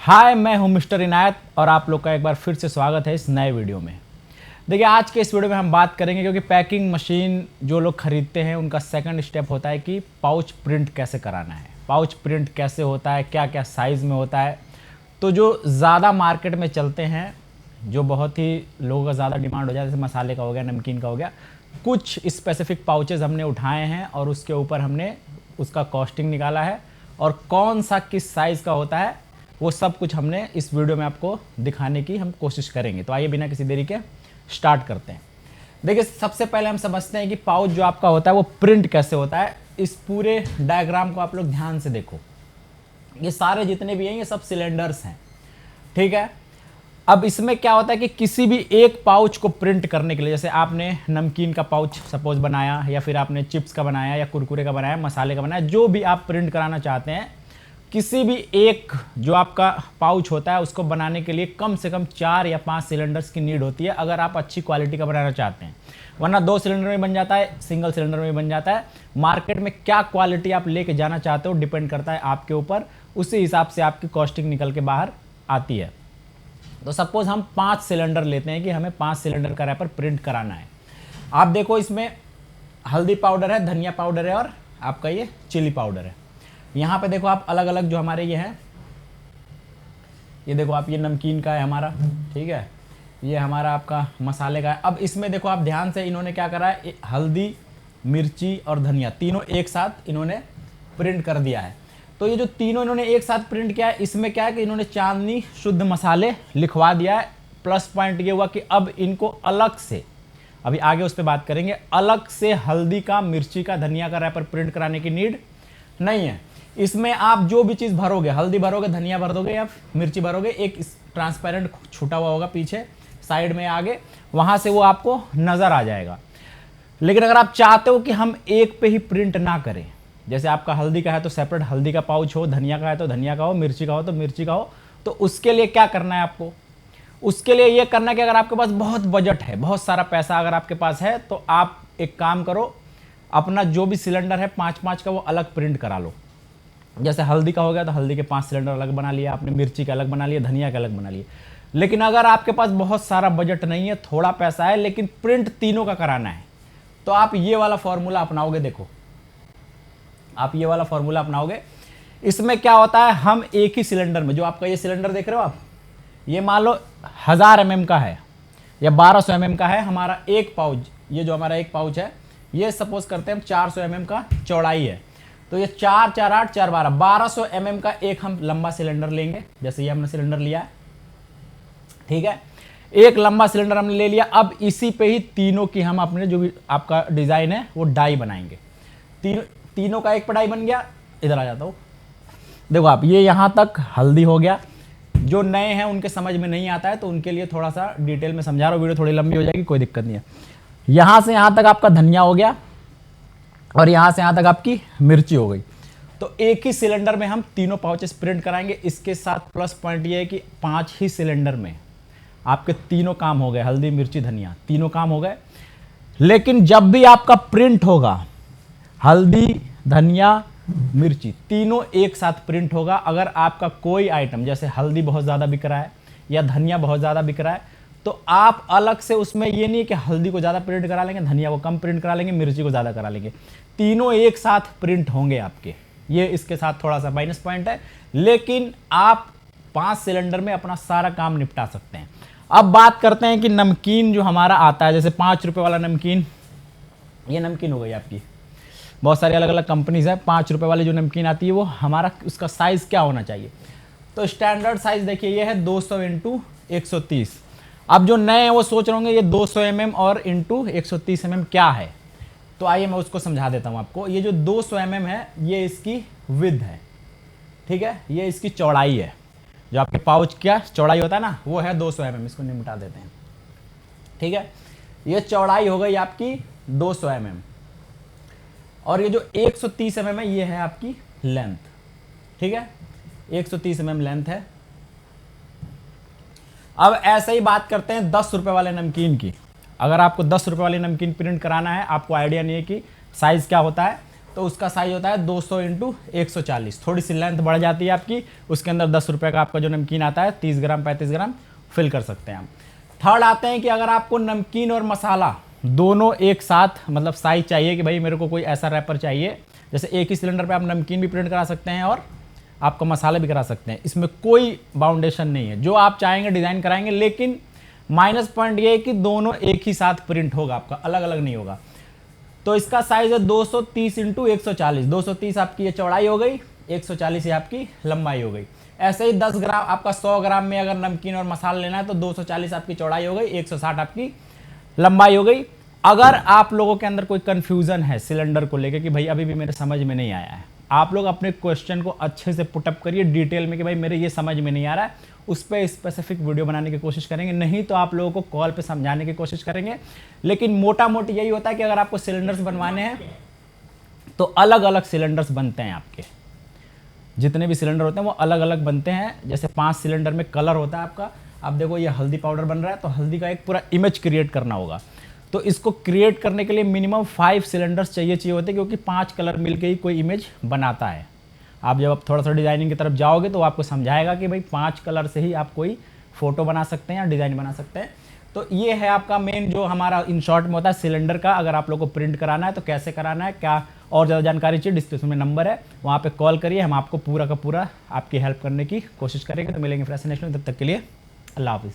हाय, मैं हूं मिस्टर इनायत और आप लोग का एक बार फिर से स्वागत है इस नए वीडियो में। देखिए, आज के इस वीडियो में हम बात करेंगे क्योंकि पैकिंग मशीन जो लोग खरीदते हैं उनका सेकंड स्टेप होता है कि पाउच प्रिंट कैसे कराना है, पाउच प्रिंट कैसे होता है, क्या क्या साइज़ में होता है। तो जो ज़्यादा मार्केट में चलते हैं, जो बहुत ही लोगों का ज़्यादा डिमांड हो जाए, जैसे मसाले का हो गया, नमकीन का हो गया, कुछ स्पेसिफिक पाउचेज़ हमने उठाए हैं और उसके ऊपर हमने उसका कॉस्टिंग निकाला है और कौन सा किस साइज़ का होता है वो सब कुछ हमने इस वीडियो में आपको दिखाने की हम कोशिश करेंगे। तो आइए बिना किसी देरी के स्टार्ट करते हैं। देखिए, सबसे पहले हम समझते हैं कि पाउच जो आपका होता है वो प्रिंट कैसे होता है। इस पूरे डायग्राम को आप लोग ध्यान से देखो, ये सारे जितने भी हैं ये सब सिलेंडर्स हैं, ठीक है। अब इसमें क्या होता है कि किसी भी एक पाउच को प्रिंट करने के लिए, जैसे आपने नमकीन का पाउच सपोज बनाया, या फिर आपने चिप्स का बनाया, या कुरकुरे का बनाया, मसाले का बनाया, जो भी आप प्रिंट कराना चाहते हैं, किसी भी एक जो आपका पाउच होता है उसको बनाने के लिए कम से कम 4 या 5 सिलेंडर्स की नीड होती है, अगर आप अच्छी क्वालिटी का बनाना चाहते हैं। वरना 2 सिलेंडर में बन जाता है, सिंगल सिलेंडर में बन जाता है। मार्केट में क्या क्वालिटी आप लेके जाना चाहते हो डिपेंड करता है आपके ऊपर, उसी हिसाब से आपकी कॉस्टिंग निकल के बाहर आती है। तो सपोज हम 5 सिलेंडर लेते हैं कि हमें 5 सिलेंडर का रैपर प्रिंट कराना है। आप देखो, इसमें हल्दी पाउडर है, धनिया पाउडर है और आपका ये चिली पाउडर है। यहाँ पे देखो आप अलग अलग जो हमारे ये हैं, ये देखो आप, ये नमकीन का है हमारा, ठीक है, ये हमारा आपका मसाले का है। अब इसमें देखो आप ध्यान से, इन्होंने क्या करा है, हल्दी, मिर्ची और धनिया तीनों एक साथ इन्होंने प्रिंट कर दिया है। तो ये जो तीनों इन्होंने एक साथ प्रिंट किया है, इसमें क्या है कि इन्होंने चांदनी शुद्ध मसाले लिखवा दिया है। प्लस पॉइंट ये हुआ कि अब इनको अलग से, अभी आगे उस पर बात करेंगे, अलग से हल्दी का, मिर्ची का, धनिया का रैपर प्रिंट कराने की नीड नहीं है। इसमें आप जो भी चीज़ भरोगे, हल्दी भरोगे, धनिया भर दोगे या मिर्ची भरोगे, एक ट्रांसपेरेंट छूटा हुआ होगा पीछे साइड में आगे, वहाँ से वो आपको नज़र आ जाएगा। लेकिन अगर आप चाहते हो कि हम एक पे ही प्रिंट ना करें, जैसे आपका हल्दी का है तो सेपरेट हल्दी का पाउच हो, धनिया का है तो धनिया का हो, मिर्ची का हो तो मिर्ची का हो, तो उसके लिए क्या करना है आपको? उसके लिए ये करना है कि अगर आपके पास बहुत बजट है, बहुत सारा पैसा अगर आपके पास है, तो आप एक काम करो, अपना जो भी सिलेंडर है 5-5 का वो अलग प्रिंट करा लो। जैसे हल्दी का हो गया तो हल्दी के 5 सिलेंडर अलग बना लिया आपने, मिर्ची के अलग बना लिए, धनिया के अलग बना लिए। लेकिन अगर आपके पास बहुत सारा बजट नहीं है, थोड़ा पैसा है, लेकिन प्रिंट तीनों का कराना है, तो आप ये वाला फॉर्मूला अपनाओगे। देखो, आप ये वाला फॉर्मूला अपनाओगे। इसमें क्या होता है, हम एक ही सिलेंडर में, जो आपका ये सिलेंडर देख रहे हो आप, ये मान लो 1000 mm का है या 1200 mm का है हमारा एक पाउच। ये जो हमारा एक पाउच है, ये सपोज करते हैं हम 400 mm का चौड़ाई है, तो ये 4 4 8 4 12 1200 mm का एक हम लंबा सिलेंडर लेंगे। जैसे ये हमने सिलेंडर लिया है, ठीक है, एक लंबा सिलेंडर हमने ले लिया। अब इसी पे ही तीनों की हम अपने जो भी आपका डिजाइन है वो डाई बनाएंगे। तीनों का एक पे डाई बन गया। इधर आ जाता हूँ, देखो आप, ये यहां तक हल्दी हो गया। जो नए हैं उनके समझ में नहीं आता है तो उनके लिए थोड़ा सा डिटेल में समझा रहा हूँ, वीडियो थोड़ी लंबी हो जाएगी, कोई दिक्कत नहीं है। यहां से यहां तक आपका धनिया हो गया और यहां से यहां तक आपकी मिर्ची हो गई। तो एक ही सिलेंडर में हम तीनों पाउचेस प्रिंट कराएंगे। इसके साथ प्लस पॉइंट ये है कि 5 ही सिलेंडर में आपके तीनों काम हो गए, हल्दी, मिर्ची, धनिया, तीनों काम हो गए। लेकिन जब भी आपका प्रिंट होगा, हल्दी, धनिया, मिर्ची तीनों एक साथ प्रिंट होगा। अगर आपका कोई आइटम, जैसे हल्दी बहुत ज़्यादा बिक रहा है या धनिया बहुत ज़्यादा बिक रहा है, तो आप अलग से उसमें ये नहीं कि हल्दी को ज़्यादा प्रिंट करा लेंगे, धनिया को कम प्रिंट करा लेंगे, मिर्ची को ज़्यादा करा लेंगे, तीनों एक साथ प्रिंट होंगे आपके। ये इसके साथ थोड़ा सा माइनस पॉइंट है, लेकिन आप 5 सिलेंडर में अपना सारा काम निपटा सकते हैं। अब बात करते हैं कि नमकीन जो हमारा आता है, जैसे 5 रुपये वाला नमकीन, ये नमकीन हो गई आपकी, बहुत सारी अलग अलग कंपनीज है। 5 रुपये वाली जो नमकीन आती है वो हमारा, उसका साइज़ क्या होना चाहिए? तो स्टैंडर्ड साइज़ देखिए, ये है 200 × 130। अब जो नए हैं वो सोच रहे होंगे ये 200 mm और इंटू 130 mm क्या है, तो आइए मैं उसको समझा देता हूँ आपको। ये जो 200 mm है, ये इसकी विड्थ है, ठीक है, ये इसकी चौड़ाई है। जो आपके पाउच क्या चौड़ाई होता है ना, वो है 200 mm। इसको निपटा देते हैं, ठीक है। ये चौड़ाई हो गई आपकी 200 mm, और ये जो 130 mm है, ये है आपकी लेंथ, ठीक है, 130 mm लेंथ है। अब ऐसे ही बात करते हैं 10 रुपये वाले नमकीन की। अगर आपको 10 रुपये वाली नमकीन प्रिंट कराना है, आपको आइडिया नहीं है कि साइज़ क्या होता है, तो उसका साइज होता है 200 इंटू 140। थोड़ी सी लेंथ बढ़ जाती है आपकी, उसके अंदर 10 रुपये का आपका जो नमकीन आता है 30 ग्राम 35 ग्राम फिल कर सकते हैं हम। थर्ड आते हैं कि अगर आपको नमकीन और मसाला दोनों एक साथ मतलब साइज चाहिए कि भाई मेरे को कोई ऐसा रैपर चाहिए, जैसे एक ही सिलेंडर पे आप नमकीन भी प्रिंट करा सकते हैं और आपका मसाला भी करा सकते हैं, इसमें कोई बाउंडेशन नहीं है, जो आप चाहेंगे डिज़ाइन कराएंगे। लेकिन माइनस पॉइंट ये है कि दोनों एक ही साथ प्रिंट होगा, आपका अलग अलग नहीं होगा। तो इसका साइज है 230 इंटू 140। 230 आपकी ये चौड़ाई हो गई, 140 ये आपकी लंबाई हो गई। ऐसे ही 10 ग्राम आपका 100 ग्राम में अगर नमकीन और मसाला लेना है तो 240 आपकी चौड़ाई हो गई, 160 आपकी लंबाई हो गई। अगर आप लोगों के अंदर कोई कंफ्यूजन है सिलेंडर को लेकर कि भाई अभी भी मेरे समझ में नहीं आया है, आप लोग अपने क्वेश्चन को अच्छे से पुटअप करिए डिटेल में कि भाई मेरे ये समझ में नहीं आ रहा है, उस पर स्पेसिफिक वीडियो बनाने की कोशिश करेंगे। नहीं तो आप लोगों को कॉल पे समझाने की कोशिश करेंगे। लेकिन मोटा मोटी यही होता है कि अगर आपको सिलेंडर्स बनवाने हैं तो अलग अलग सिलेंडर्स बनते हैं आपके, जितने भी सिलेंडर होते हैं वो अलग अलग बनते हैं। जैसे 5 सिलेंडर में कलर होता है आपका, आप देखो ये हल्दी पाउडर बन रहा है तो हल्दी का एक पूरा इमेज क्रिएट करना होगा, तो इसको क्रिएट करने के लिए मिनिमम 5 सिलेंडर्स चाहिए होते हैं, क्योंकि 5 कलर मिलके ही कोई इमेज बनाता है। आप जब आप थोड़ा सा डिज़ाइनिंग की तरफ जाओगे तो आपको समझाएगा कि भाई 5 कलर से ही आप कोई फोटो बना सकते हैं या डिज़ाइन बना सकते हैं। तो ये है आपका मेन जो हमारा इन शॉर्ट में होता है सिलेंडर का। अगर आप लोग को प्रिंट कराना है तो कैसे कराना है, क्या और ज़्यादा जानकारी चाहिए, डिस्क्रिप्शन में नंबर है, वहाँ पे कॉल करिए, हम आपको पूरा का पूरा आपकी हेल्प करने की कोशिश करेंगे। तो मिलेंगे फ्रेश नेक्स्ट में, तब तक के लिए अल्लाह हाफिज़।